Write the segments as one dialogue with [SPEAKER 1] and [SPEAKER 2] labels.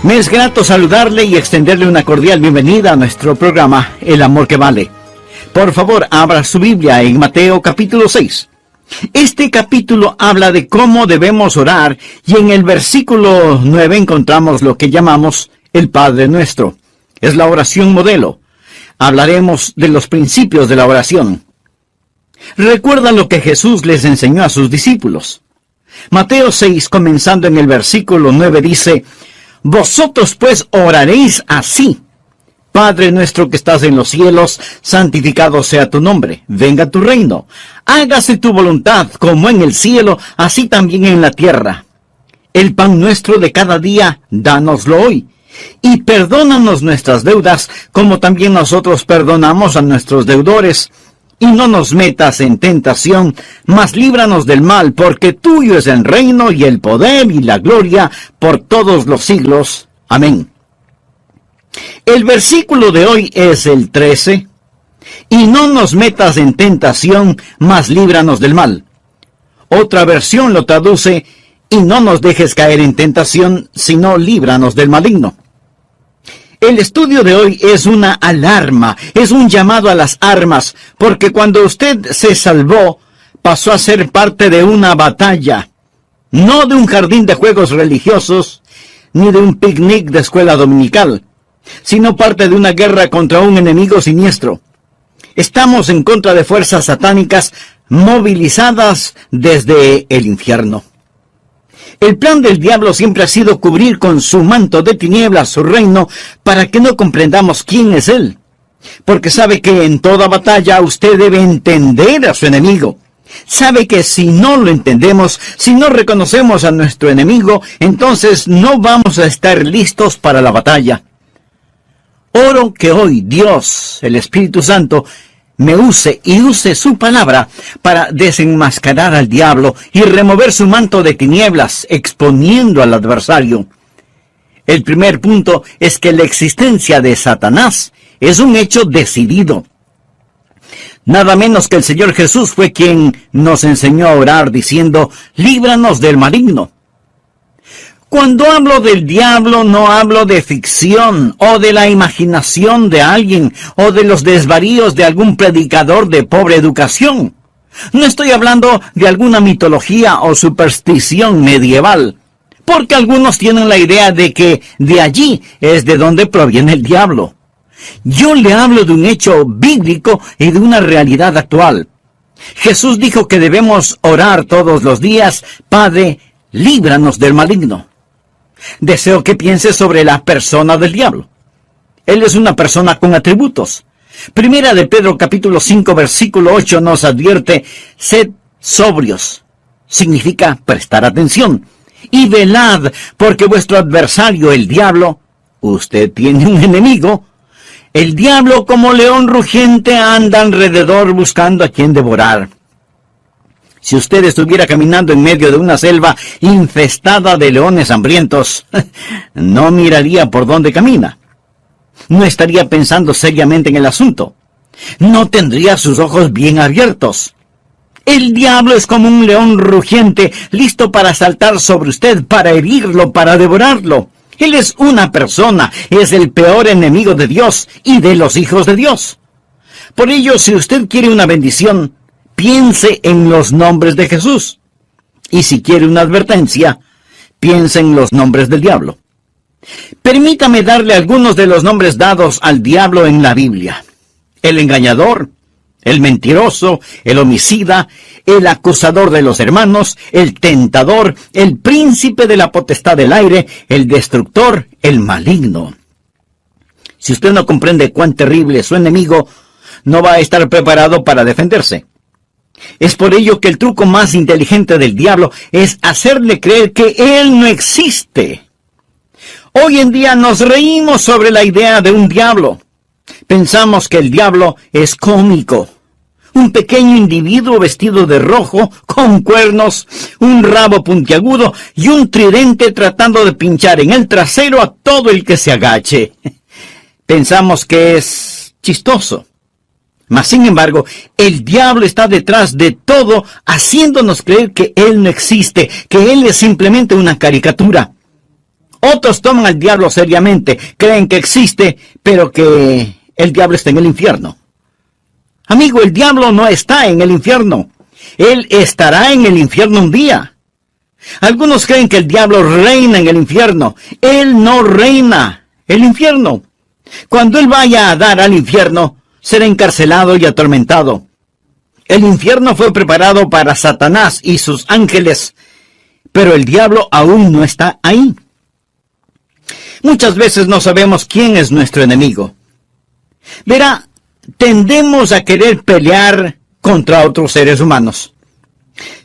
[SPEAKER 1] Me es grato saludarle y extenderle una cordial bienvenida a nuestro programa El Amor que Vale. Por favor, abra su Biblia en Mateo capítulo 6. Este capítulo habla de cómo debemos orar y en el versículo 9 encontramos lo que llamamos el Padre Nuestro. Es la oración modelo. Hablaremos de los principios de la oración. Recuerda lo que Jesús les enseñó a sus discípulos. Mateo 6, comenzando en el versículo 9, dice: Vosotros pues oraréis así: Padre nuestro que estás en los cielos, santificado sea tu nombre, venga tu reino, hágase tu voluntad como en el cielo, así también en la tierra. El pan nuestro de cada día, dánoslo hoy, y perdónanos nuestras deudas, como también nosotros perdonamos a nuestros deudores. Y no nos metas en tentación, mas líbranos del mal, porque tuyo es el reino y el poder y la gloria por todos los siglos. Amén. El versículo de hoy es el 13. Y no nos metas en tentación, mas líbranos del mal. Otra versión lo traduce: y no nos dejes caer en tentación, sino líbranos del maligno. El estudio de hoy es una alarma, es un llamado a las armas, porque cuando usted se salvó, pasó a ser parte de una batalla, no de un jardín de juegos religiosos, ni de un picnic de escuela dominical, sino parte de una guerra contra un enemigo siniestro. Estamos en contra de fuerzas satánicas movilizadas desde el infierno. El plan del diablo siempre ha sido cubrir con su manto de tinieblas su reino para que no comprendamos quién es él. Porque sabe que en toda batalla usted debe entender a su enemigo. Sabe que si no lo entendemos, si no reconocemos a nuestro enemigo, entonces no vamos a estar listos para la batalla. Oro que hoy Dios, el Espíritu Santo, me use y use su palabra para desenmascarar al diablo y remover su manto de tinieblas, exponiendo al adversario. El primer punto es que la existencia de Satanás es un hecho decidido. Nada menos que el Señor Jesús fue quien nos enseñó a orar diciendo: líbranos del maligno. Cuando hablo del diablo, no hablo de ficción, o de la imaginación de alguien, o de los desvaríos de algún predicador de pobre educación. No estoy hablando de alguna mitología o superstición medieval, porque algunos tienen la idea de que de allí es de donde proviene el diablo. Yo le hablo de un hecho bíblico y de una realidad actual. Jesús dijo que debemos orar todos los días: Padre, líbranos del maligno. Deseo que piense sobre la persona del diablo. Él es una persona con atributos. Primera de Pedro capítulo 5 versículo 8 nos advierte: sed sobrios. Significa prestar atención. Y velad, porque vuestro adversario, el diablo, usted tiene un enemigo. El diablo, como león rugiente, anda alrededor buscando a quien devorar. Si usted estuviera caminando en medio de una selva infestada de leones hambrientos, no miraría por dónde camina. No estaría pensando seriamente en el asunto. No tendría sus ojos bien abiertos. El diablo es como un león rugiente, listo para saltar sobre usted, para herirlo, para devorarlo. Él es una persona, es el peor enemigo de Dios y de los hijos de Dios. Por ello, si usted quiere una bendición, piense en los nombres de Jesús. Y si quiere una advertencia, piense en los nombres del diablo. Permítame darle algunos de los nombres dados al diablo en la Biblia: el engañador, el mentiroso, el homicida, el acusador de los hermanos, el tentador, el príncipe de la potestad del aire, el destructor, el maligno. Si usted no comprende cuán terrible es su enemigo, no va a estar preparado para defenderse. Es por ello que el truco más inteligente del diablo es hacerle creer que él no existe. Hoy en día nos reímos sobre la idea de un diablo. Pensamos que el diablo es cómico. Un pequeño individuo vestido de rojo, con cuernos, un rabo puntiagudo y un tridente tratando de pinchar en el trasero a todo el que se agache. Pensamos que es chistoso. Mas, sin embargo, el diablo está detrás de todo, haciéndonos creer que él no existe, que él es simplemente una caricatura. Otros toman al diablo seriamente, creen que existe, pero que el diablo está en el infierno. Amigo, el diablo no está en el infierno. Él estará en el infierno un día. Algunos creen que el diablo reina en el infierno. Él no reina el infierno. Cuando él vaya a dar al infierno, será encarcelado y atormentado. El infierno fue preparado para Satanás y sus ángeles, pero el diablo aún no está ahí. Muchas veces no sabemos quién es nuestro enemigo. Verá, tendemos a querer pelear contra otros seres humanos.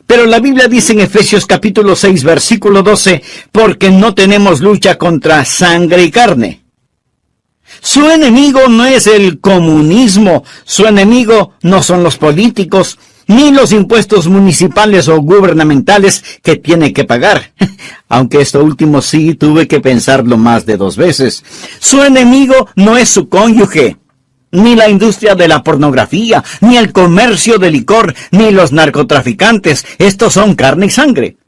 [SPEAKER 1] Pero la Biblia dice en Efesios capítulo 6, versículo 12, porque no tenemos lucha contra sangre y carne. Su enemigo no es el comunismo, su enemigo no son los políticos, ni los impuestos municipales o gubernamentales que tiene que pagar. Aunque esto último sí tuve que pensarlo más de 2 veces. Su enemigo no es su cónyuge, ni la industria de la pornografía, ni el comercio de licor, ni los narcotraficantes. Estos son carne y sangre.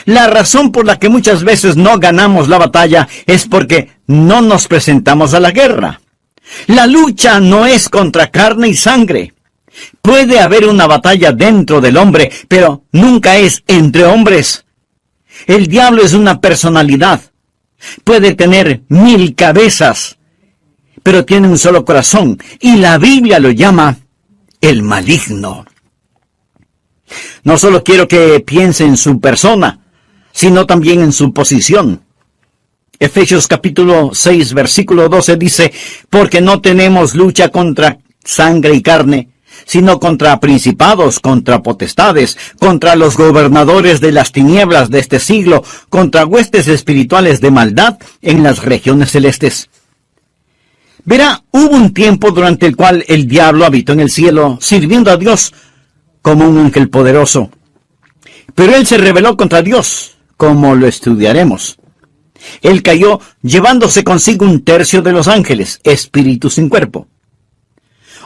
[SPEAKER 1] La razón por la que muchas veces no ganamos la batalla es porque no nos presentamos a la guerra. La lucha no es contra carne y sangre. Puede haber una batalla dentro del hombre, pero nunca es entre hombres. El diablo es una personalidad. Puede tener 1000 cabezas, pero tiene un solo corazón, y la Biblia lo llama el maligno. No solo quiero que piense en su persona, sino también en su posición. Efesios capítulo 6, versículo 12 dice, porque no tenemos lucha contra sangre y carne, sino contra principados, contra potestades, contra los gobernadores de las tinieblas de este siglo, contra huestes espirituales de maldad en las regiones celestes. Verá, hubo un tiempo durante el cual el diablo habitó en el cielo, sirviendo a Dios como un ángel poderoso. Pero él se rebeló contra Dios, como lo estudiaremos. Él cayó llevándose consigo 1/3 de los ángeles, espíritus sin cuerpo.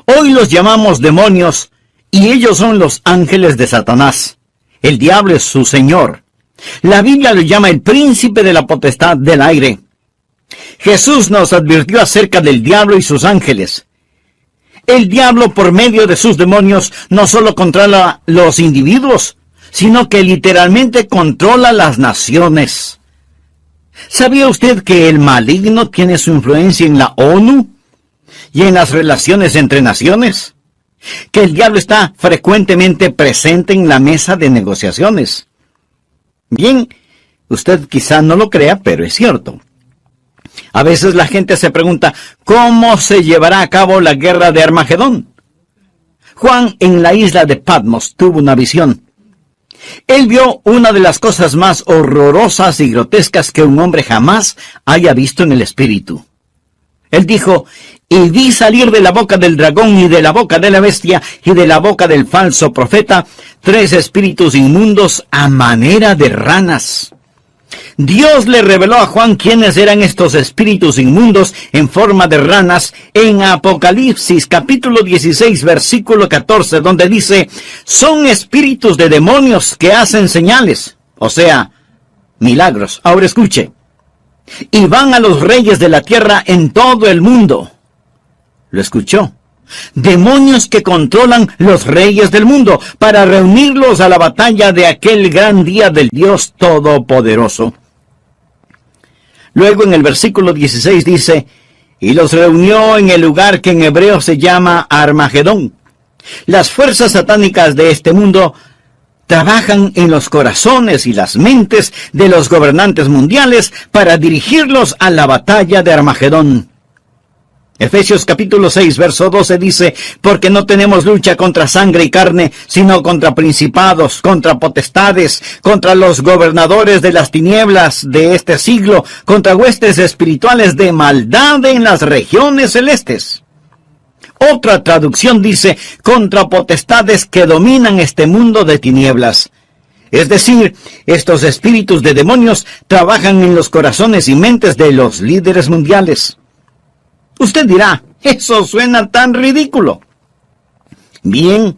[SPEAKER 1] Hoy los llamamos demonios, y ellos son los ángeles de Satanás. El diablo es su señor. La Biblia lo llama el príncipe de la potestad del aire. Jesús nos advirtió acerca del diablo y sus ángeles. El diablo, por medio de sus demonios, no solo controla los individuos, sino que literalmente controla las naciones. ¿Sabía usted que el maligno tiene su influencia en la ONU y en las relaciones entre naciones? Que el diablo está frecuentemente presente en la mesa de negociaciones. Bien, usted quizá no lo crea, pero es cierto. A veces la gente se pregunta, ¿cómo se llevará a cabo la guerra de Armagedón? Juan en la isla de Patmos tuvo una visión. Él vio una de las cosas más horrorosas y grotescas que un hombre jamás haya visto en el espíritu. Él dijo, y vi salir de la boca del dragón y de la boca de la bestia y de la boca del falso profeta 3 espíritus inmundos a manera de ranas. Dios le reveló a Juan quiénes eran estos espíritus inmundos en forma de ranas en Apocalipsis capítulo 16 versículo 14, donde dice, son espíritus de demonios que hacen señales, o sea, milagros. Ahora escuche, y van a los reyes de la tierra en todo el mundo. ¿Lo escuchó? Demonios que controlan los reyes del mundo para reunirlos a la batalla de aquel gran día del Dios Todopoderoso. Luego en el versículo 16 dice, y los reunió en el lugar que en hebreo se llama Armagedón. Las fuerzas satánicas de este mundo trabajan en los corazones y las mentes de los gobernantes mundiales para dirigirlos a la batalla de Armagedón. Efesios capítulo 6, verso 12 dice, porque no tenemos lucha contra sangre y carne, sino contra principados, contra potestades, contra los gobernadores de las tinieblas de este siglo, contra huestes espirituales de maldad en las regiones celestes. Otra traducción dice, contra potestades que dominan este mundo de tinieblas. Es decir, estos espíritus de demonios trabajan en los corazones y mentes de los líderes mundiales. Usted dirá, eso suena tan ridículo. Bien,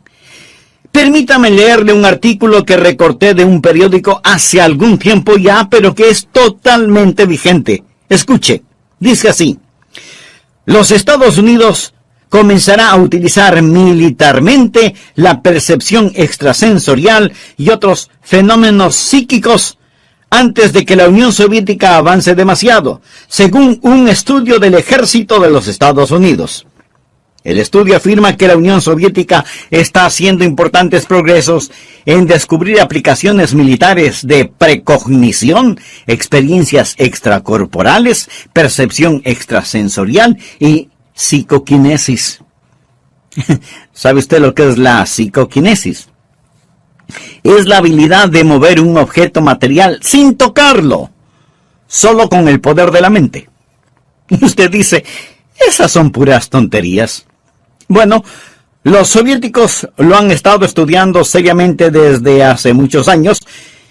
[SPEAKER 1] Permítame leerle un artículo que recorté de un periódico hace algún tiempo ya, pero que es totalmente vigente. Escuche, dice así: los Estados Unidos comenzará a utilizar militarmente la percepción extrasensorial y otros fenómenos psíquicos antes de que la Unión Soviética avance demasiado, según un estudio del ejército de los Estados Unidos. El estudio afirma que la Unión Soviética está haciendo importantes progresos en descubrir aplicaciones militares de precognición, experiencias extracorporales, percepción extrasensorial y psicoquinesis. ¿Sabe usted lo que es la psicoquinesis? Es la habilidad de mover un objeto material sin tocarlo, solo con el poder de la mente. Y usted dice, esas son puras tonterías. Bueno, los soviéticos lo han estado estudiando seriamente desde hace muchos años,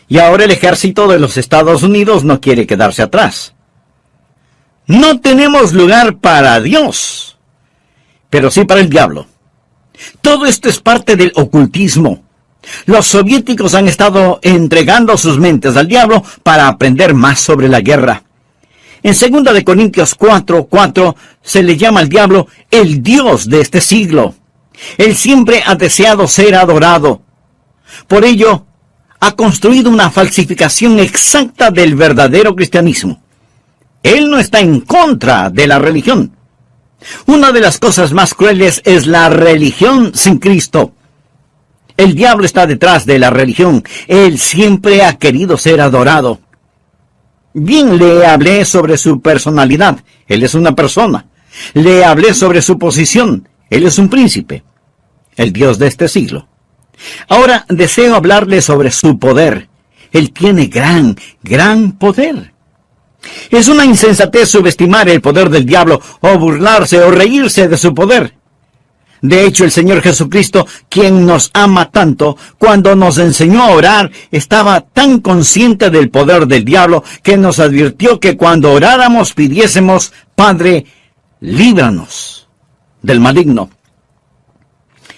[SPEAKER 1] y ahora el ejército de los Estados Unidos no quiere quedarse atrás. No tenemos lugar para Dios, pero sí para el diablo. Todo esto es parte del ocultismo. Los soviéticos han estado entregando sus mentes al diablo para aprender más sobre la guerra. En 2 de Corintios 4:4 se le llama al diablo el Dios de este siglo. Él siempre ha deseado ser adorado. Por ello, ha construido una falsificación exacta del verdadero cristianismo. Él no está en contra de la religión. Una de las cosas más crueles es la religión sin Cristo. El diablo está detrás de la religión. Él siempre ha querido ser adorado. Bien, le hablé sobre su personalidad. Él es una persona. Le hablé sobre su posición. Él es un príncipe, el Dios de este siglo. Ahora deseo hablarle sobre su poder. Él tiene gran poder. Es una insensatez subestimar el poder del diablo o burlarse o reírse de su poder. De hecho, el Señor Jesucristo, quien nos ama tanto, cuando nos enseñó a orar, estaba tan consciente del poder del diablo que nos advirtió que cuando oráramos pidiésemos, Padre, líbranos del maligno.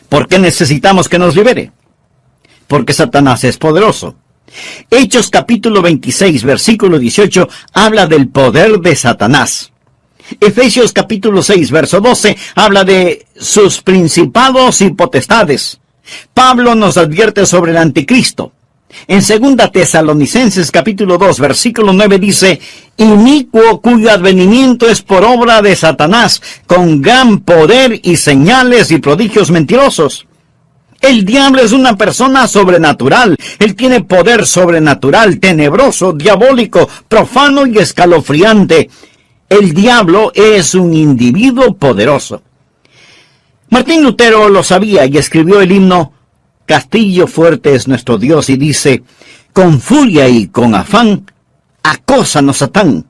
[SPEAKER 1] ¿Por qué necesitamos que nos libere? Porque Satanás es poderoso. Hechos capítulo 26, versículo 18, habla del poder de Satanás. Efesios capítulo 6, verso 12, habla de sus principados y potestades. Pablo nos advierte sobre el anticristo. En 2 Tesalonicenses capítulo 2, versículo 9 dice, inicuo cuyo advenimiento es por obra de Satanás, con gran poder y señales y prodigios mentirosos. El diablo es una persona sobrenatural. Él tiene poder sobrenatural, tenebroso, diabólico, profano y escalofriante. El diablo es un individuo poderoso. Martín Lutero lo sabía y escribió el himno Castillo fuerte es nuestro Dios, y dice, con furia y con afán, acósanos Satán.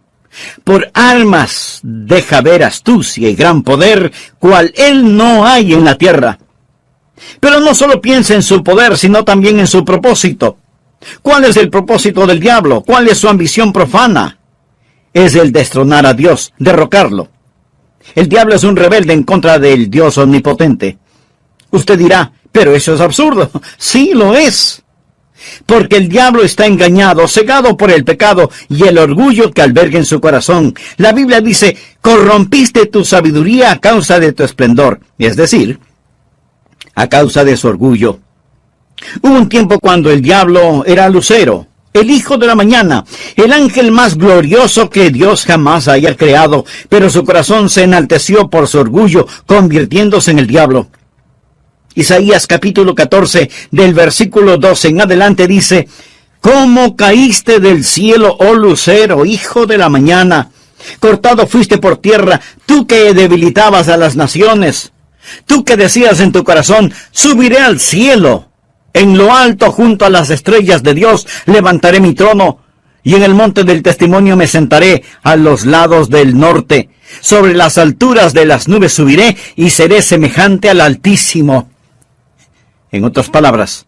[SPEAKER 1] Por armas deja ver astucia y gran poder, cual él no hay en la tierra. Pero no solo piensa en su poder, sino también en su propósito. ¿Cuál es el propósito del diablo? ¿Cuál es su ambición profana? Es el destronar a Dios, derrocarlo. El diablo es un rebelde en contra del Dios omnipotente. Usted dirá, pero eso es absurdo. Sí, lo es. Porque el diablo está engañado, cegado por el pecado y el orgullo que alberga en su corazón. La Biblia dice, corrompiste tu sabiduría a causa de tu esplendor. Es decir, a causa de su orgullo. Hubo un tiempo cuando el diablo era Lucero, el hijo de la mañana, el ángel más glorioso que Dios jamás haya creado, pero su corazón se enalteció por su orgullo, convirtiéndose en el diablo. Isaías capítulo 14, del versículo 12 en adelante dice, ¿cómo caíste del cielo, oh lucero, hijo de la mañana? Cortado fuiste por tierra, tú que debilitabas a las naciones. Tú que decías en tu corazón, subiré al cielo. En lo alto, junto a las estrellas de Dios, levantaré mi trono. Y en el monte del testimonio me sentaré a los lados del norte. Sobre las alturas de las nubes subiré y seré semejante al Altísimo. En otras palabras,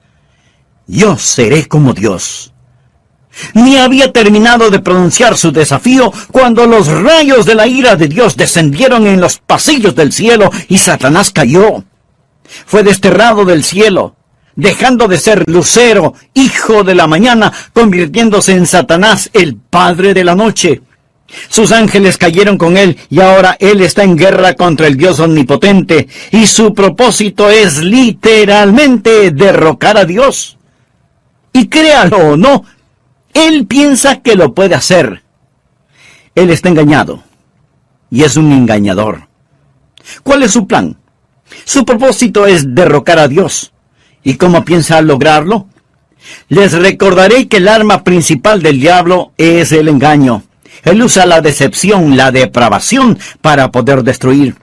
[SPEAKER 1] yo seré como Dios. Ni había terminado de pronunciar su desafío cuando los rayos de la ira de Dios descendieron en los pasillos del cielo y Satanás cayó. Fue desterrado del cielo, dejando de ser lucero, hijo de la mañana, convirtiéndose en Satanás, el padre de la noche. Sus ángeles cayeron con él y ahora él está en guerra contra el Dios omnipotente y su propósito es literalmente derrocar a Dios. Y créalo o no, él piensa que lo puede hacer. Él está engañado y es un engañador. ¿Cuál es su plan? Su propósito es derrocar a Dios. ¿Y cómo piensa lograrlo? Les recordaré que el arma principal del diablo es el engaño. Él usa la decepción, la depravación para poder destruir.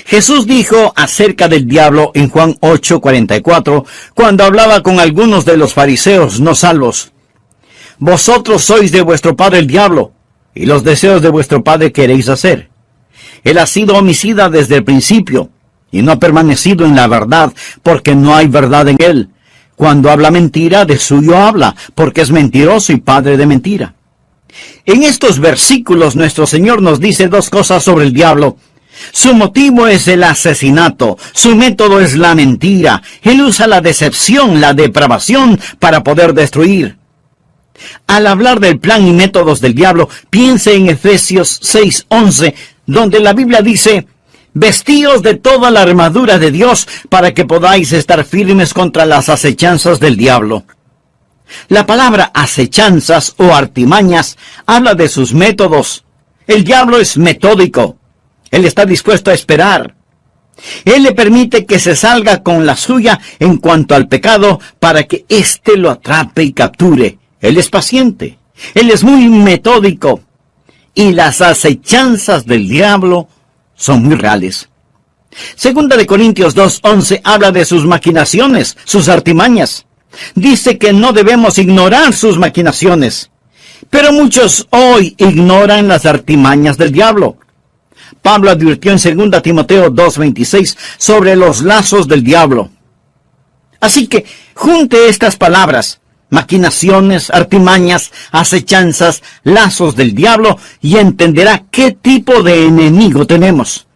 [SPEAKER 1] Jesús dijo acerca del diablo en Juan 8:44, cuando hablaba con algunos de los fariseos no salvos. Vosotros sois de vuestro padre el diablo, y los deseos de vuestro padre queréis hacer. Él ha sido homicida desde el principio, y no ha permanecido en la verdad, porque no hay verdad en él. Cuando habla mentira, de suyo habla, porque es mentiroso y padre de mentira. En estos versículos nuestro Señor nos dice dos cosas sobre el diablo. Su motivo es el asesinato, su método es la mentira. Él usa la decepción, la depravación para poder destruir. Al hablar del plan y métodos del diablo, piense en Efesios 6:11, donde la Biblia dice: vestíos de toda la armadura de Dios para que podáis estar firmes contra las acechanzas del diablo. La palabra acechanzas o artimañas habla de sus métodos. El diablo es metódico. Él está dispuesto a esperar. Él le permite que se salga con la suya en cuanto al pecado para que éste lo atrape y capture. Él es paciente. Él es muy metódico. Y las acechanzas del diablo son muy reales. Segunda de Corintios 2:11 habla de sus maquinaciones, sus artimañas. Dice que no debemos ignorar sus maquinaciones. Pero muchos hoy ignoran las artimañas del diablo. Pablo advirtió en 2 Timoteo 2:26 sobre los lazos del diablo. Así que junte estas palabras: maquinaciones, artimañas, acechanzas, lazos del diablo, y entenderá qué tipo de enemigo tenemos.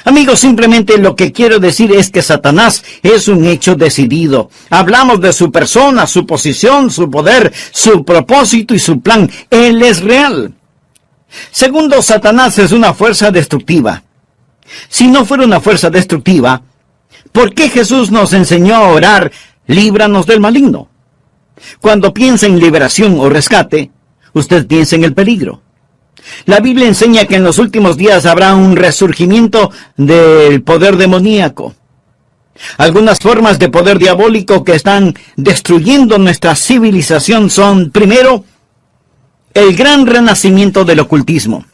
[SPEAKER 1] Amigos, simplemente lo que quiero decir es que Satanás es un hecho decidido. Hablamos de su persona, su posición, su poder, su propósito y su plan. Él es real. Segundo, Satanás es una fuerza destructiva. Si no fuera una fuerza destructiva, ¿por qué Jesús nos enseñó a orar: líbranos del maligno? Cuando piensa en liberación o rescate, usted piensa en el peligro. La Biblia enseña que en los últimos días habrá un resurgimiento del poder demoníaco. Algunas formas de poder diabólico que están destruyendo nuestra civilización son, primero, el gran renacimiento del ocultismo.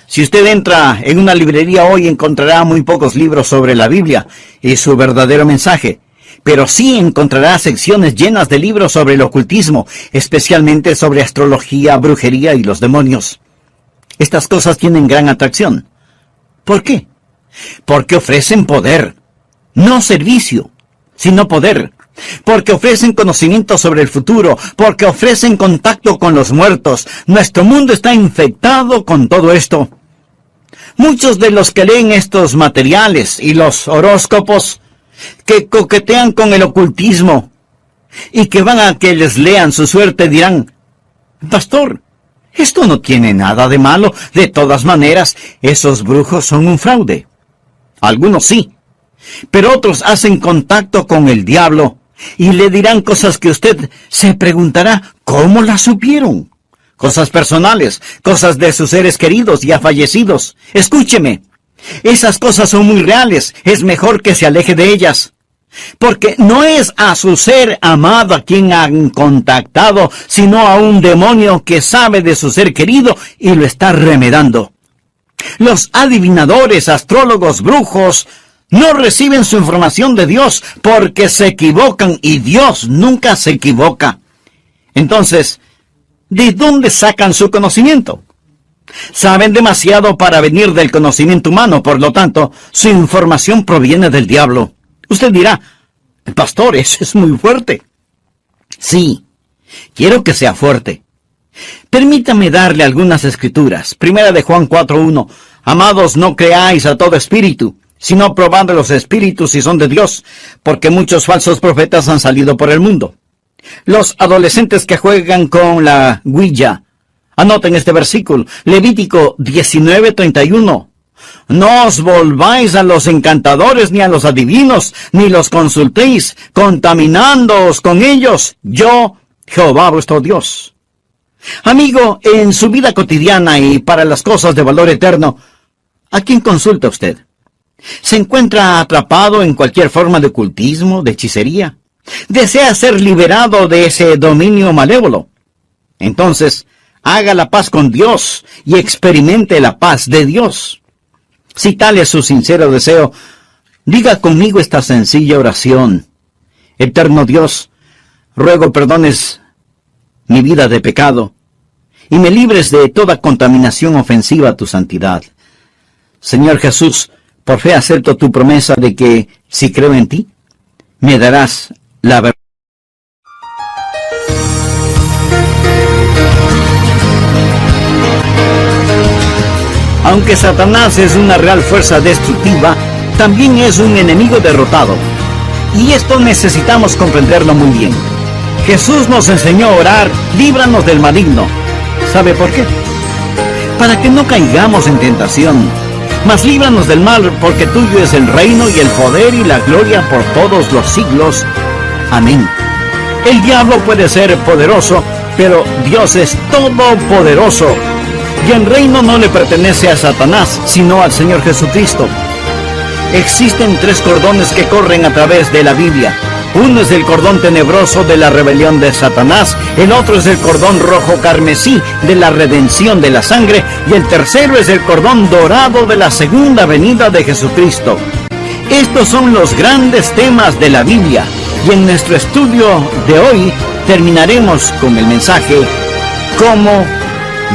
[SPEAKER 1] Si usted entra en una librería hoy, encontrará muy pocos libros sobre la Biblia y su verdadero mensaje. Pero sí encontrará secciones llenas de libros sobre el ocultismo, especialmente sobre astrología, brujería y los demonios. Estas cosas tienen gran atracción. ¿Por qué? Porque ofrecen poder, no servicio, sino poder. Porque ofrecen conocimiento sobre el futuro, porque ofrecen contacto con los muertos. Nuestro mundo está infectado con todo esto. Muchos de los que leen estos materiales y los horóscopos, que coquetean con el ocultismo y que van a que les lean su suerte, dirán: pastor, esto no tiene nada de malo. De todas maneras, esos brujos son un fraude. Algunos sí, pero otros hacen contacto con el diablo y le dirán cosas que usted se preguntará: ¿cómo las supieron? Cosas personales, cosas de sus seres queridos ya fallecidos. Escúcheme. Esas cosas son muy reales. Es mejor que se aleje de ellas. Porque no es a su ser amado a quien han contactado, sino a un demonio que sabe de su ser querido y lo está remedando. Los adivinadores, astrólogos, brujos, no reciben su información de Dios porque se equivocan, y Dios nunca se equivoca. Entonces, ¿de dónde sacan su conocimiento? Saben demasiado para venir del conocimiento humano, por lo tanto, su información proviene del diablo. Usted dirá: pastor, eso es muy fuerte. Sí, quiero que sea fuerte. Permítame darle algunas escrituras. Primera de Juan 4:1. Amados, no creáis a todo espíritu, sino probando los espíritus si son de Dios, porque muchos falsos profetas han salido por el mundo. Los adolescentes que juegan con la Ouija, anoten este versículo, Levítico 19:31. No os volváis a los encantadores ni a los adivinos, ni los consultéis, contaminándoos con ellos. Yo, Jehová vuestro Dios. Amigo, en su vida cotidiana y para las cosas de valor eterno, ¿a quién consulta usted? ¿Se encuentra atrapado en cualquier forma de ocultismo, de hechicería? ¿Desea ser liberado de ese dominio malévolo? Entonces, haga la paz con Dios y experimente la paz de Dios. Si tal es su sincero deseo, diga conmigo esta sencilla oración. Eterno Dios, ruego perdones mi vida de pecado y me libres de toda contaminación ofensiva a tu santidad. Señor Jesús, por fe acepto tu promesa de que, si creo en ti, me darás la verdad. Aunque Satanás es una real fuerza destructiva, también es un enemigo derrotado. Y esto necesitamos comprenderlo muy bien. Jesús nos enseñó a orar, líbranos del maligno. ¿Sabe por qué? Para que no caigamos en tentación. Mas líbranos del mal, porque tuyo es el reino y el poder y la gloria por todos los siglos. Amén. El diablo puede ser poderoso, pero Dios es todopoderoso. Y el reino no le pertenece a Satanás, sino al Señor Jesucristo. Existen 3 cordones que corren a través de la Biblia. Uno es el cordón tenebroso de la rebelión de Satanás, el otro es el cordón rojo carmesí de la redención de la sangre, y el tercero es el cordón dorado de la segunda venida de Jesucristo. Estos son los grandes temas de la Biblia, y en nuestro estudio de hoy terminaremos con el mensaje ¿Cómo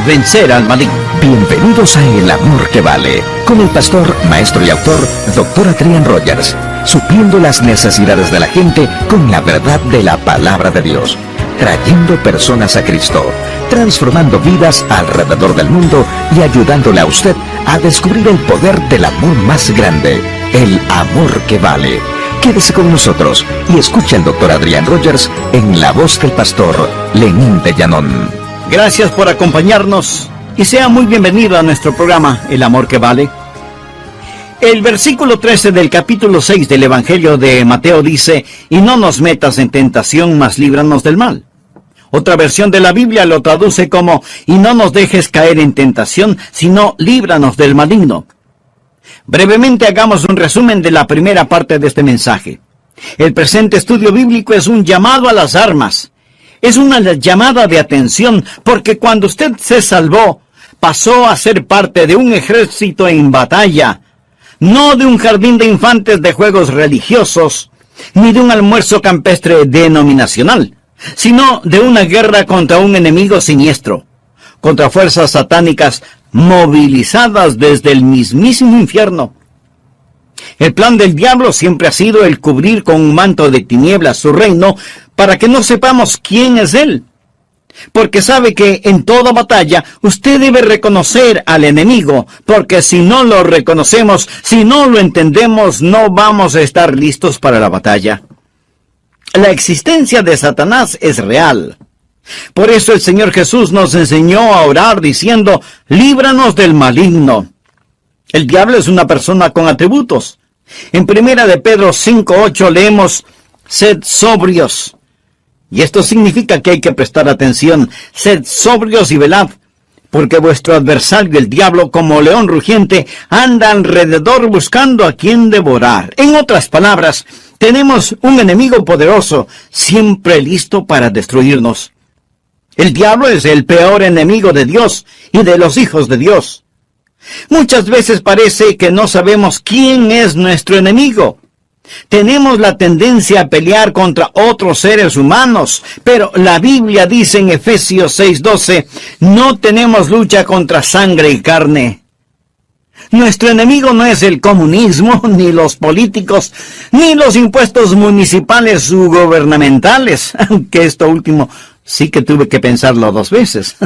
[SPEAKER 1] vencer al maligno?
[SPEAKER 2] Bienvenidos a El Amor que Vale, con el pastor, maestro y autor, Dr. Adrian Rogers, supliendo las necesidades de la gente con la verdad de la palabra de Dios, trayendo personas a Cristo, transformando vidas alrededor del mundo y ayudándole a usted a descubrir el poder del amor más grande, el amor que vale. Quédese con nosotros y escuche al Dr. Adrian Rogers en la voz del pastor Lenín de Llanón.
[SPEAKER 1] Gracias por acompañarnos y sea muy bienvenido a nuestro programa El Amor que Vale. El versículo 13 del capítulo 6 del Evangelio de Mateo dice: y no nos metas en tentación, mas líbranos del mal. Otra versión de la Biblia lo traduce como: y no nos dejes caer en tentación, sino líbranos del maligno. Brevemente hagamos un resumen de la primera parte de este mensaje. El presente estudio bíblico es un llamado a las armas. Es una llamada de atención, porque cuando usted se salvó, pasó a ser parte de un ejército en batalla, no de un jardín de infantes de juegos religiosos, ni de un almuerzo campestre denominacional, sino de una guerra contra un enemigo siniestro, contra fuerzas satánicas movilizadas desde el mismísimo infierno. El plan del diablo siempre ha sido el cubrir con un manto de tinieblas su reino para que no sepamos quién es él. Porque sabe que en toda batalla usted debe reconocer al enemigo, porque si no lo reconocemos, si no lo entendemos, no vamos a estar listos para la batalla. La existencia de Satanás es real. Por eso el Señor Jesús nos enseñó a orar diciendo: líbranos del maligno. El diablo es una persona con atributos. En 1 de Pedro 5:8 leemos: sed sobrios. Y esto significa que hay que prestar atención. Sed sobrios y velad, porque vuestro adversario, el diablo, como león rugiente, anda alrededor buscando a quien devorar. En otras palabras, tenemos un enemigo poderoso, siempre listo para destruirnos. El diablo es el peor enemigo de Dios y de los hijos de Dios. Muchas veces parece que no sabemos quién es nuestro enemigo. Tenemos la tendencia a pelear contra otros seres humanos, pero la Biblia dice en Efesios 6:12, no tenemos lucha contra sangre y carne. Nuestro enemigo no es el comunismo, ni los políticos, ni los impuestos municipales u gubernamentales, aunque esto último sí que tuve que pensarlo 2 veces.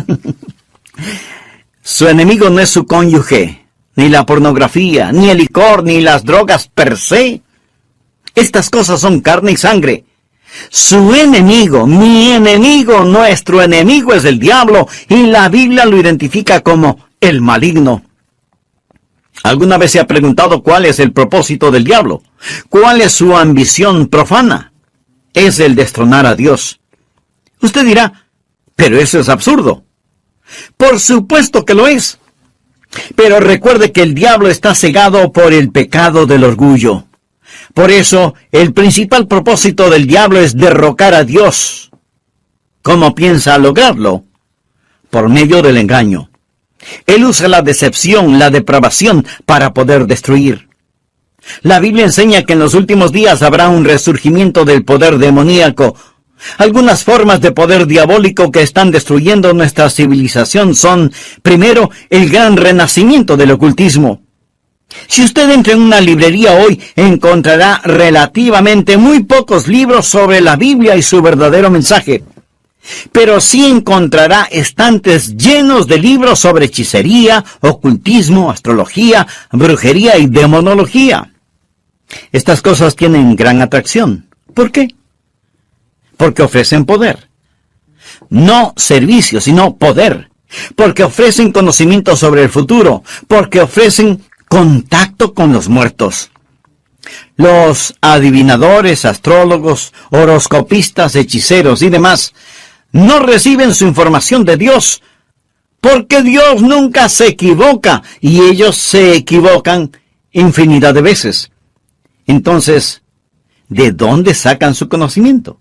[SPEAKER 1] Su enemigo no es su cónyuge, ni la pornografía, ni el licor, ni las drogas per se. Estas cosas son carne y sangre. Su enemigo, mi enemigo, nuestro enemigo es el diablo, y la Biblia lo identifica como el maligno. ¿Alguna vez se ha preguntado cuál es el propósito del diablo? ¿Cuál es su ambición profana? Es el destronar a Dios. Usted dirá, pero eso es absurdo. Por supuesto que lo es. Pero recuerde que el diablo está cegado por el pecado del orgullo. Por eso, el principal propósito del diablo es derrocar a Dios. ¿Cómo piensa lograrlo? Por medio del engaño. Él usa la decepción, la depravación, para poder destruir. La Biblia enseña que en los últimos días habrá un resurgimiento del poder demoníaco. Algunas formas de poder diabólico que están destruyendo nuestra civilización son, primero, el gran renacimiento del ocultismo. Si usted entra en una librería hoy, encontrará relativamente muy pocos libros sobre la Biblia y su verdadero mensaje. Pero sí encontrará estantes llenos de libros sobre hechicería, ocultismo, astrología, brujería y demonología. Estas cosas tienen gran atracción. ¿Por qué? Porque ofrecen poder. No servicio, sino poder. Porque ofrecen conocimiento sobre el futuro. Porque ofrecen contacto con los muertos. Los adivinadores, astrólogos, horoscopistas, hechiceros y demás no reciben su información de Dios, porque Dios nunca se equivoca y ellos se equivocan infinidad de veces. Entonces, ¿de dónde sacan su conocimiento?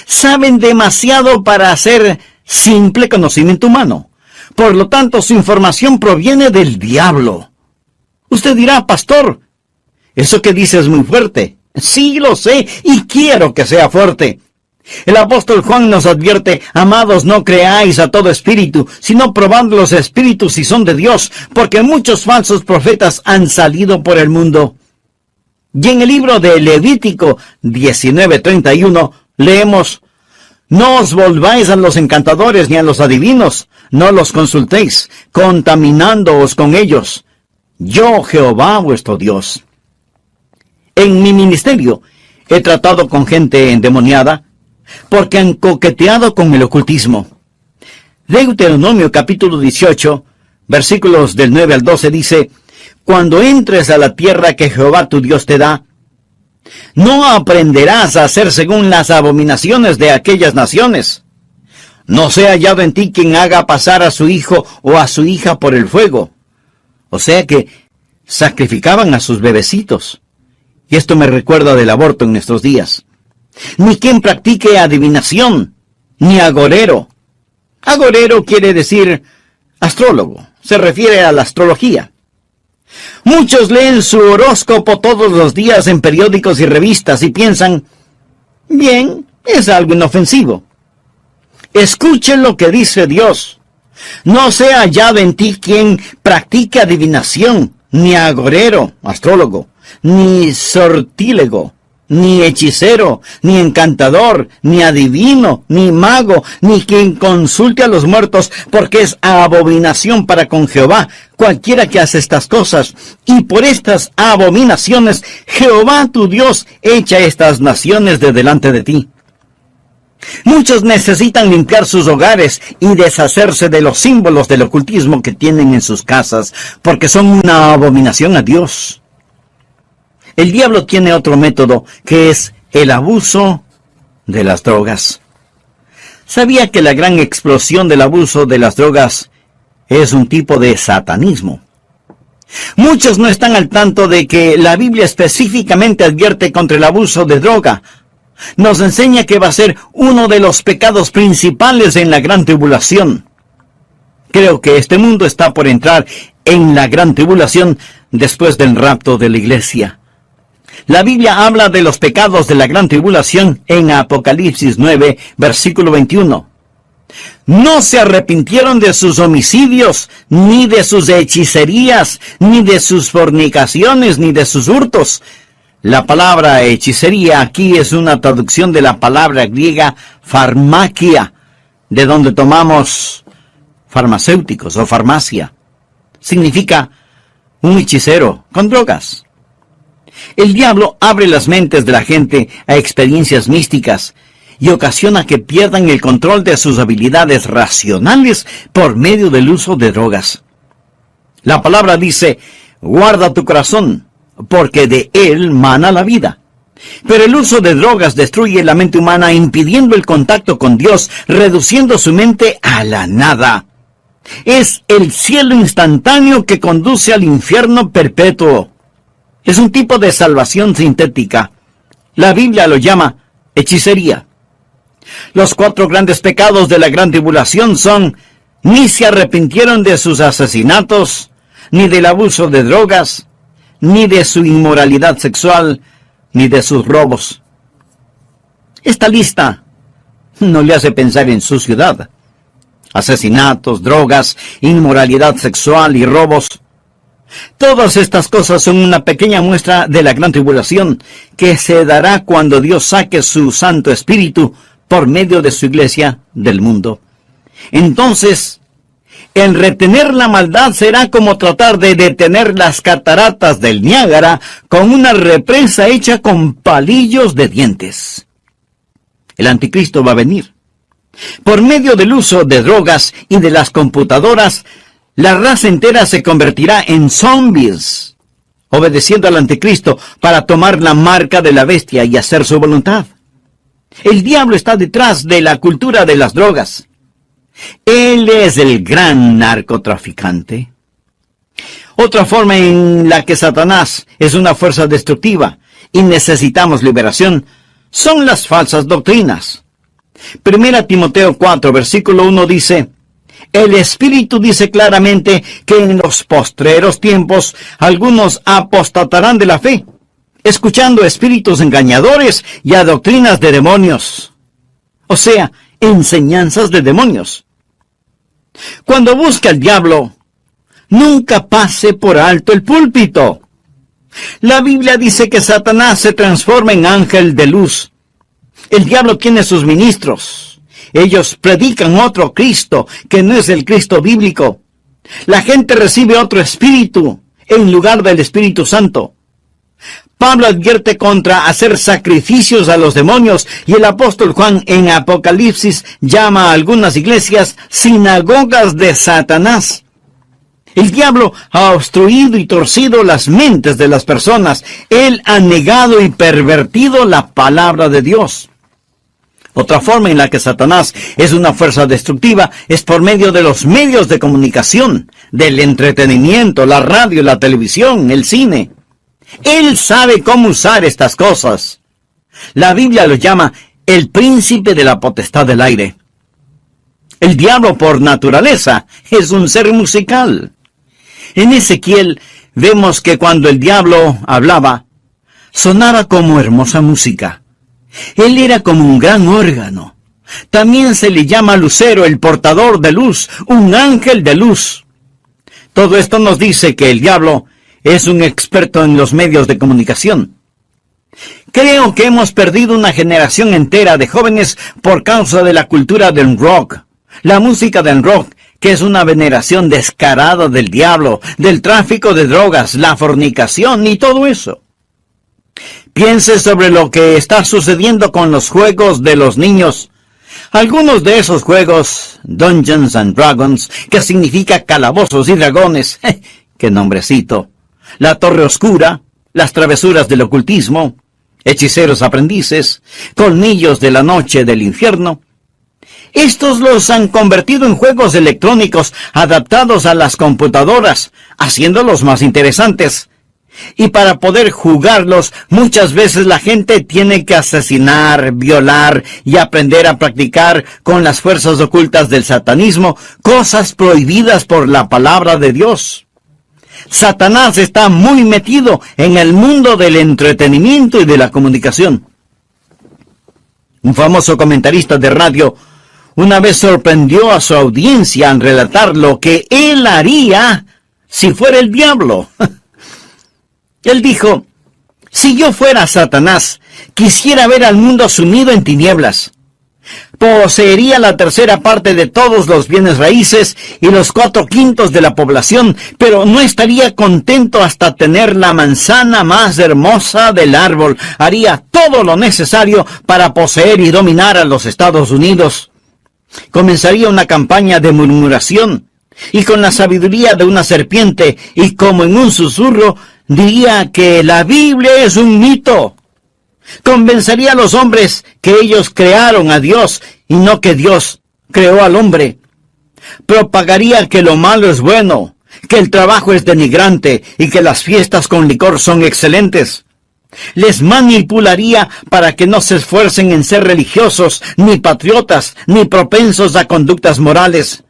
[SPEAKER 1] Saben demasiado para hacer simple conocimiento humano. Por lo tanto, su información proviene del diablo. Usted dirá, pastor, eso que dice es muy fuerte. Sí, lo sé, y quiero que sea fuerte. El apóstol Juan nos advierte, amados, no creáis a todo espíritu, sino probad los espíritus si son de Dios, porque muchos falsos profetas han salido por el mundo. Y en el libro de Levítico 19:31 leemos, no os volváis a los encantadores ni a los adivinos, no los consultéis, contaminándoos con ellos. Yo, Jehová, vuestro Dios. En mi ministerio he tratado con gente endemoniada, porque han coqueteado con el ocultismo. Deuteronomio capítulo 18, versículos del 9 al 12 dice, cuando entres a la tierra que Jehová tu Dios te da, no aprenderás a hacer según las abominaciones de aquellas naciones. No sea hallado en ti quien haga pasar a su hijo o a su hija por el fuego. O sea que sacrificaban a sus bebecitos. Y esto me recuerda del aborto en nuestros días. Ni quien practique adivinación, ni agorero. Agorero quiere decir astrólogo, se refiere a la astrología. Muchos leen su horóscopo todos los días en periódicos y revistas y piensan, bien, es algo inofensivo. Escuchen lo que dice Dios. No sea hallado en ti quien practique adivinación, ni agorero, astrólogo, ni sortílego, ni hechicero, ni encantador, ni adivino, ni mago, ni quien consulte a los muertos, porque es abominación para con Jehová cualquiera que hace estas cosas. Y por estas abominaciones, Jehová tu Dios echa estas naciones de delante de ti. Muchos necesitan limpiar sus hogares y deshacerse de los símbolos del ocultismo que tienen en sus casas, porque son una abominación a Dios. El diablo tiene otro método, que es el abuso de las drogas. ¿Sabía que la gran explosión del abuso de las drogas es un tipo de satanismo? Muchos no están al tanto de que la Biblia específicamente advierte contra el abuso de droga. Nos enseña que va a ser uno de los pecados principales en la gran tribulación. Creo que este mundo está por entrar en la gran tribulación después del rapto de la iglesia. La Biblia habla de los pecados de la gran tribulación en Apocalipsis 9, versículo 21. No se arrepintieron de sus homicidios, ni de sus hechicerías, ni de sus fornicaciones, ni de sus hurtos. La palabra hechicería aquí es una traducción de la palabra griega farmakia, de donde tomamos farmacéuticos o farmacia. Significa un hechicero con drogas. El diablo abre las mentes de la gente a experiencias místicas y ocasiona que pierdan el control de sus habilidades racionales por medio del uso de drogas. La palabra dice, guarda tu corazón, porque de él mana la vida. Pero el uso de drogas destruye la mente humana, impidiendo el contacto con Dios, reduciendo su mente a la nada. Es el cielo instantáneo que conduce al infierno perpetuo. Es un tipo de salvación sintética. La Biblia lo llama hechicería. Los 4 grandes pecados de la gran tribulación son: ni se arrepintieron de sus asesinatos, ni del abuso de drogas, ni de su inmoralidad sexual, ni de sus robos. Esta lista no le hace pensar en su ciudad. Asesinatos, drogas, inmoralidad sexual y robos. Todas estas cosas son una pequeña muestra de la gran tribulación que se dará cuando Dios saque su Santo Espíritu por medio de su iglesia del mundo. Entonces, el retener la maldad será como tratar de detener las cataratas del Niágara con una represa hecha con palillos de dientes. El anticristo va a venir. Por medio del uso de drogas y de las computadoras, la raza entera se convertirá en zombies, obedeciendo al anticristo para tomar la marca de la bestia y hacer su voluntad. El diablo está detrás de la cultura de las drogas. Él es el gran narcotraficante. Otra forma en la que Satanás es una fuerza destructiva y necesitamos liberación son las falsas doctrinas. 1 Timoteo 4, versículo 1 dice: el Espíritu dice claramente que en los postreros tiempos algunos apostatarán de la fe, escuchando espíritus engañadores y a doctrinas de demonios. O sea, enseñanzas de demonios. Cuando busca el diablo, nunca pase por alto el púlpito. La Biblia dice que Satanás se transforma en ángel de luz. El diablo tiene sus ministros. Ellos predican otro Cristo que no es el Cristo bíblico. La gente recibe otro espíritu en lugar del Espíritu Santo. Pablo advierte contra hacer sacrificios a los demonios, y el apóstol Juan en Apocalipsis llama a algunas iglesias sinagogas de Satanás. El diablo ha obstruido y torcido las mentes de las personas. Él ha negado y pervertido la palabra de Dios. Otra forma en la que Satanás es una fuerza destructiva es por medio de los medios de comunicación, del entretenimiento, la radio, la televisión, el cine. Él sabe cómo usar estas cosas. La Biblia lo llama el príncipe de la potestad del aire. El diablo por naturaleza es un ser musical. En Ezequiel vemos que cuando el diablo hablaba, sonaba como hermosa música. Él era como un gran órgano. También se le llama lucero, el portador de luz, un ángel de luz. Todo esto nos dice que el diablo es un experto en los medios de comunicación. Creo que hemos perdido una generación entera de jóvenes por causa de la cultura del rock. La música del rock, que es una veneración descarada del diablo, del tráfico de drogas, la fornicación y todo eso. Piense sobre lo que está sucediendo con los juegos de los niños. Algunos de esos juegos, Dungeons and Dragons, que significa calabozos y dragones, ¡qué nombrecito! La Torre Oscura, las travesuras del ocultismo, hechiceros aprendices, colmillos de la noche del infierno. Estos los han convertido en juegos electrónicos adaptados a las computadoras, haciéndolos más interesantes. Y para poder jugarlos, muchas veces la gente tiene que asesinar, violar y aprender a practicar con las fuerzas ocultas del satanismo, cosas prohibidas por la palabra de Dios. Satanás está muy metido en el mundo del entretenimiento y de la comunicación. Un famoso comentarista de radio una vez sorprendió a su audiencia al relatar lo que él haría si fuera el diablo. Él dijo: si yo fuera Satanás, quisiera ver al mundo sumido en tinieblas. Poseería la tercera parte de todos los bienes raíces y los 4/5 de la población, pero no estaría contento hasta tener la manzana más hermosa del árbol. Haría todo lo necesario para poseer y dominar a los Estados Unidos. Comenzaría una campaña de murmuración, y con la sabiduría de una serpiente, y como en un susurro, diría que la Biblia es un mito. Convencería a los hombres que ellos crearon a Dios y no que Dios creó al hombre. Propagaría que lo malo es bueno, que el trabajo es denigrante y que las fiestas con licor son excelentes. Les manipularía para que no se esfuercen en ser religiosos, ni patriotas, ni propensos a conductas morales.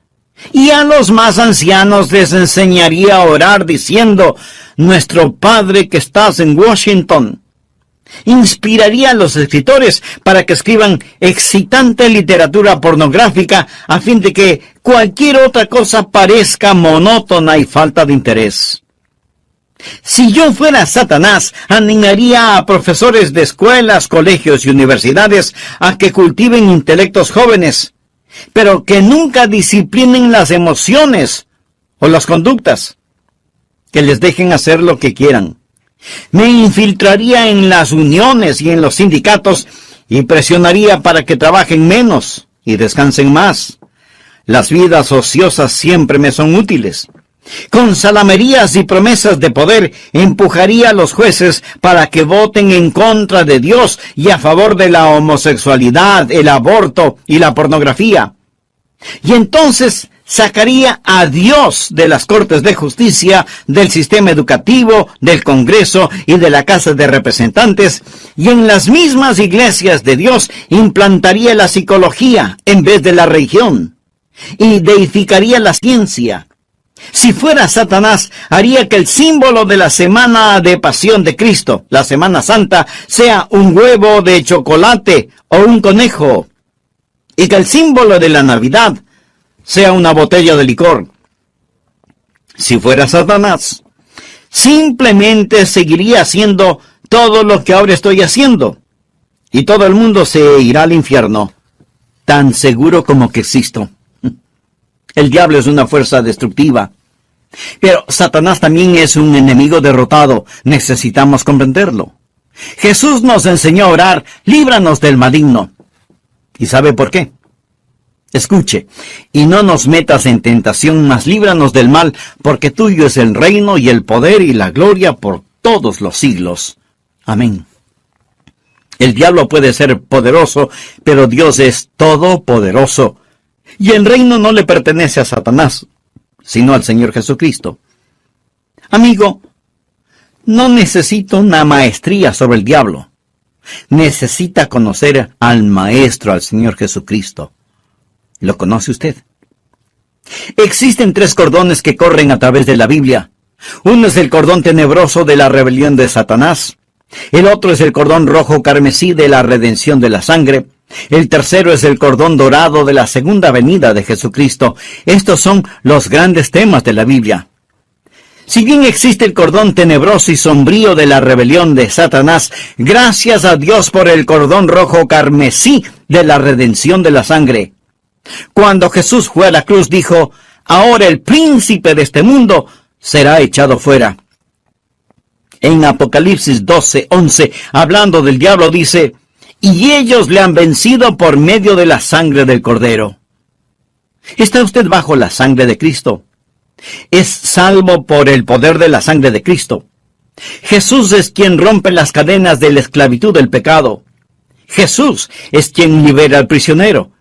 [SPEAKER 1] Y a los más ancianos les enseñaría a orar diciendo: Nuestro Padre que estás en Washington. Inspiraría a los escritores para que escriban excitante literatura pornográfica a fin de que cualquier otra cosa parezca monótona y falta de interés. Si yo fuera Satanás, animaría a profesores de escuelas, colegios y universidades a que cultiven intelectos jóvenes, pero que nunca disciplinen las emociones o las conductas, que les dejen hacer lo que quieran. Me infiltraría en las uniones y en los sindicatos y presionaría para que trabajen menos y descansen más. Las vidas ociosas siempre me son útiles. Con salamerías y promesas de poder empujaría a los jueces para que voten en contra de Dios y a favor de la homosexualidad, el aborto y la pornografía. Y entonces sacaría a Dios de las Cortes de Justicia, del sistema educativo, del Congreso y de la Casa de Representantes, y en las mismas iglesias de Dios implantaría la psicología en vez de la religión, y deificaría la ciencia. Si fuera Satanás, haría que el símbolo de la semana de pasión de Cristo, la Semana Santa, sea un huevo de chocolate o un conejo, y que el símbolo de la Navidad sea una botella de licor. Si fuera Satanás, simplemente seguiría haciendo todo lo que ahora estoy haciendo, y todo el mundo se irá al infierno, tan seguro como que existo. El diablo es una fuerza destructiva, pero Satanás también es un enemigo derrotado. Necesitamos comprenderlo. Jesús nos enseñó a orar: líbranos del maligno. ¿Y sabe por qué? Escuche: y no nos metas en tentación, mas líbranos del mal, porque tuyo es el reino y el poder y la gloria por todos los siglos. Amén. El diablo puede ser poderoso, pero Dios es todopoderoso. Y el reino no le pertenece a Satanás, sino al Señor Jesucristo. Amigo, no necesita una maestría sobre el diablo. Necesita conocer al Maestro, al Señor Jesucristo. ¿Lo conoce usted? Existen 3 cordones que corren a través de la Biblia. Uno es el cordón tenebroso de la rebelión de Satanás. El otro es el cordón rojo carmesí de la redención de la sangre. El tercero es el cordón dorado de la segunda venida de Jesucristo. Estos son los grandes temas de la Biblia. Si bien existe el cordón tenebroso y sombrío de la rebelión de Satanás, gracias a Dios por el cordón rojo carmesí de la redención de la sangre. Cuando Jesús fue a la cruz, dijo: ahora el príncipe de este mundo será echado fuera. En Apocalipsis 12:11, hablando del diablo, dice: y ellos le han vencido por medio de la sangre del Cordero. ¿Está usted bajo la sangre de Cristo? Es salvo por el poder de la sangre de Cristo. Jesús es quien rompe las cadenas de la esclavitud del pecado. Jesús es quien libera al prisionero.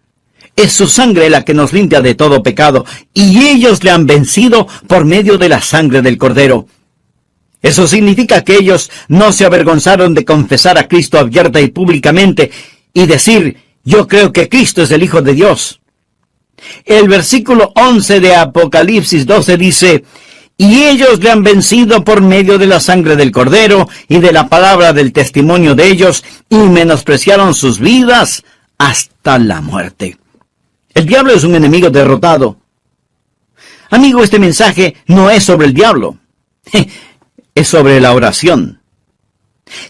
[SPEAKER 1] Es su sangre la que nos limpia de todo pecado, y ellos le han vencido por medio de la sangre del Cordero. Eso significa que ellos no se avergonzaron de confesar a Cristo abierta y públicamente y decir: yo creo que Cristo es el Hijo de Dios. El versículo 11 de Apocalipsis 12 dice: y ellos le han vencido por medio de la sangre del Cordero y de la palabra del testimonio de ellos, y menospreciaron sus vidas hasta la muerte. El diablo es un enemigo derrotado. Amigo, este mensaje no es sobre el diablo. Es sobre la oración.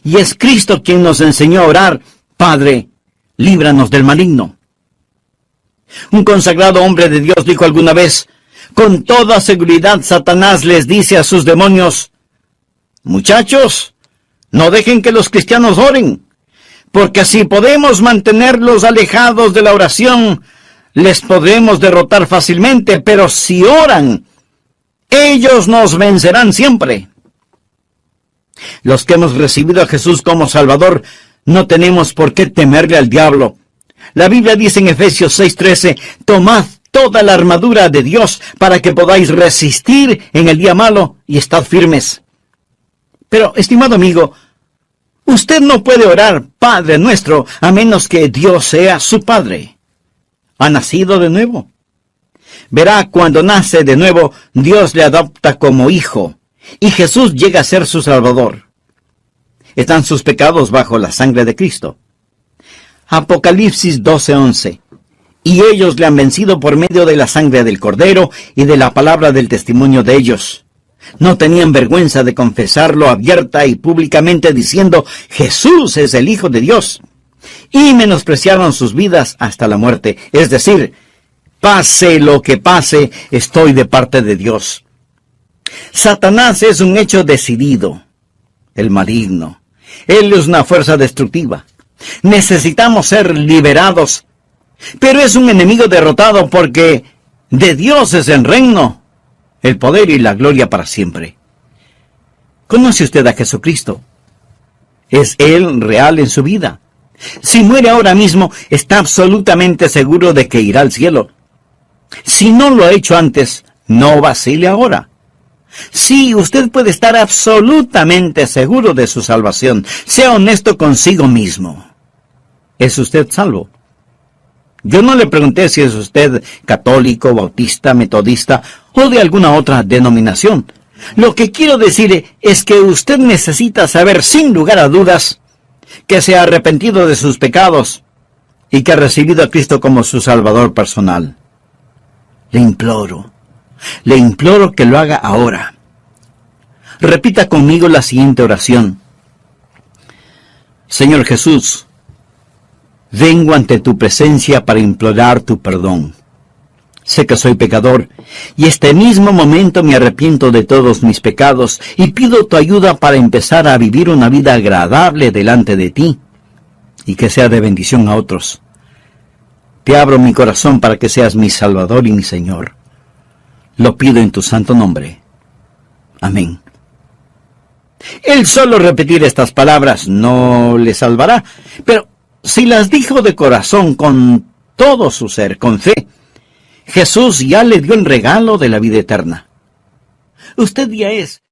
[SPEAKER 1] Y es Cristo quien nos enseñó a orar: Padre, líbranos del maligno. Un consagrado hombre de Dios dijo alguna vez: con toda seguridad Satanás les dice a sus demonios: muchachos, no dejen que los cristianos oren, porque si podemos mantenerlos alejados de la oración, les podremos derrotar fácilmente, pero si oran, ellos nos vencerán siempre. Los que hemos recibido a Jesús como Salvador, no tenemos por qué temerle al diablo. La Biblia dice en Efesios 6:13, tomad toda la armadura de Dios para que podáis resistir en el día malo y estad firmes. Pero, estimado amigo, usted no puede orar Padre Nuestro a menos que Dios sea su Padre. ¿Ha nacido de nuevo? Verá, cuando nace de nuevo, Dios le adopta como hijo, y Jesús llega a ser su Salvador. Están sus pecados bajo la sangre de Cristo. Apocalipsis 12:11. Y ellos le han vencido por medio de la sangre del Cordero y de la palabra del testimonio de ellos. No tenían vergüenza de confesarlo abierta y públicamente diciendo: Jesús es el Hijo de Dios. Y menospreciaron sus vidas hasta la muerte. Es decir, pase lo que pase, estoy de parte de Dios. Satanás es un hecho decidido, el maligno. Él es una fuerza destructiva. Necesitamos ser liberados. Pero es un enemigo derrotado porque de Dios es el reino, el poder y la gloria para siempre. ¿Conoce usted a Jesucristo? ¿Es Él real en su vida? Si muere ahora mismo, está absolutamente seguro de que irá al cielo. Si no lo ha hecho antes, no vacile ahora. Sí, usted puede estar absolutamente seguro de su salvación. Sea honesto consigo mismo. ¿Es usted salvo? Yo no le pregunté si es usted católico, bautista, metodista o de alguna otra denominación. Lo que quiero decir es que usted necesita saber sin lugar a dudas que se ha arrepentido de sus pecados y que ha recibido a Cristo como su Salvador personal. Le imploro que lo haga ahora. Repita conmigo la siguiente oración. Señor Jesús, vengo ante tu presencia para implorar tu perdón. Sé que soy pecador, y este mismo momento me arrepiento de todos mis pecados, y pido tu ayuda para empezar a vivir una vida agradable delante de ti, y que sea de bendición a otros. Te abro mi corazón para que seas mi Salvador y mi Señor. Lo pido en tu santo nombre. Amén. El solo repetir estas palabras no le salvará, pero si las dijo de corazón, con todo su ser, con fe, Jesús ya le dio el regalo de la vida eterna. Usted ya es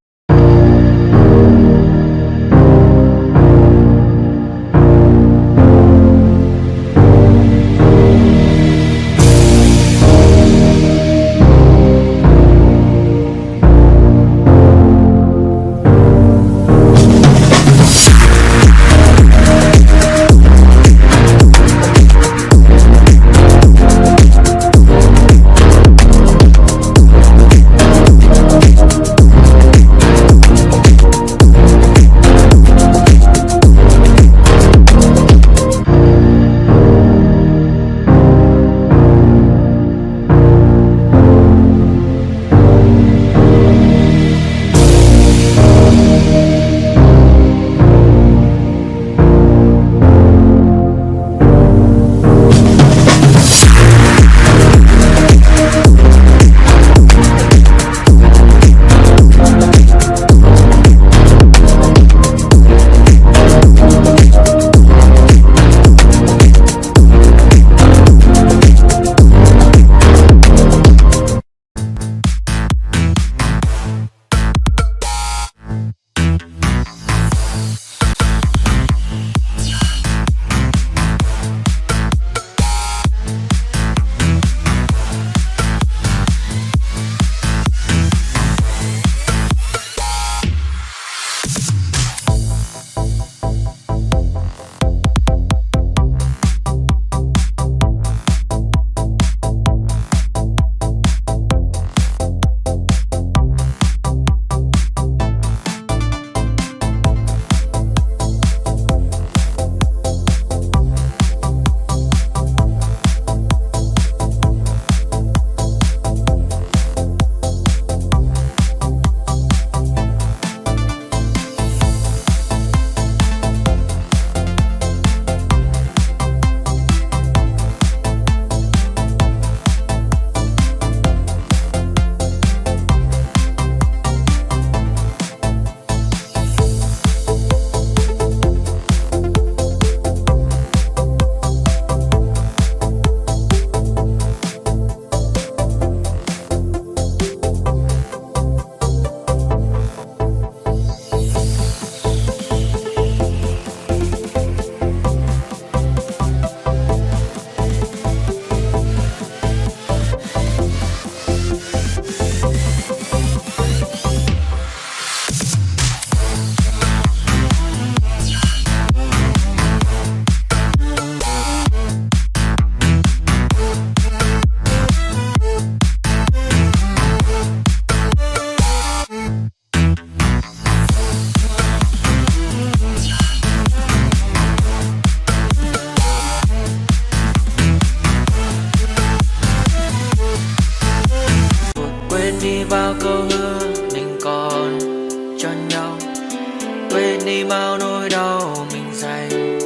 [SPEAKER 3] đi bao nỗi đau mình dành.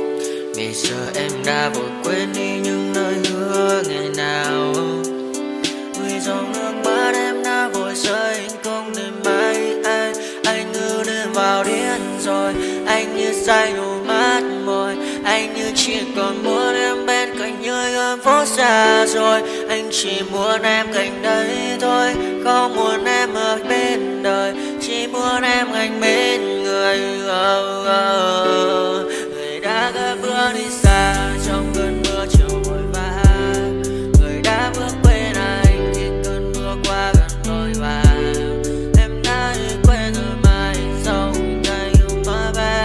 [SPEAKER 3] Vì giờ em đã vội quên đi những lời hứa ngày nào. Vì dòng nước mắt em đã vội rơi, anh không thể mãi anh như đến vào điên rồi. Anh như say đủ mắt môi, anh như chỉ còn muốn em bên cạnh nơi gần phố xa rồi. Anh chỉ muốn em cạnh đấy thôi, không muốn em ở bên đời, chỉ muốn em anh bên người. Người đã gỡ bước đi xa trong cơn mưa chiều vội vã, người đã bước quên anh khi cơn mưa qua gần vội vã. Em đã quên rồi mai sau tay yêu mà bé,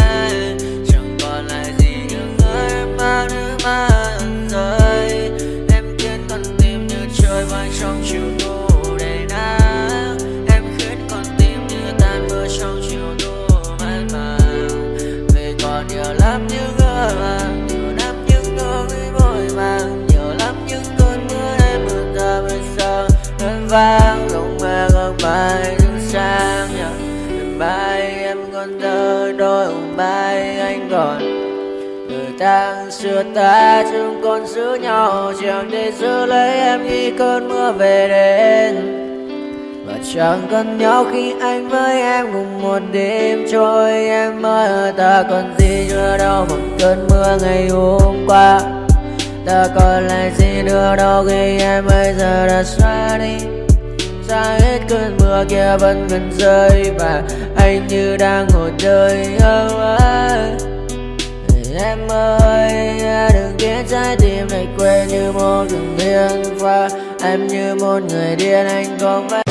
[SPEAKER 3] chẳng còn lại gì những người em mang nước mắt rơi. Em khiến con tim như trôi bay trong chiều thu đầy nắng, em khiến con tim như tan mưa trong chiều thu mát màng. Vì còn nhiều lắm những ngỡ vàng, nhiều lắm những nỗi vội vàng, nhiều lắm những cơn mưa em mưa ta bây giờ em vang không mẹ không bay đứng sang nhờ. Đêm bay em còn thơ đôi hồng bay anh còn người tháng xưa ta chúng còn giữ nhau, chẳng để giữ lấy em khi cơn mưa về đến. Và chẳng cần nhau khi anh với em cùng một đêm trôi. Em ơi ta còn gì nữa đâu bằng cơn mưa ngày hôm qua. Ta còn lại gì nữa đâu khi em bây giờ đã xa đi. Xa hết cơn mưa kia vẫn gần rơi, và anh như đang ngồi đời. Em ơi đừng khiến trái tim này quên như một đường biên pha. Em như một người điên anh không phải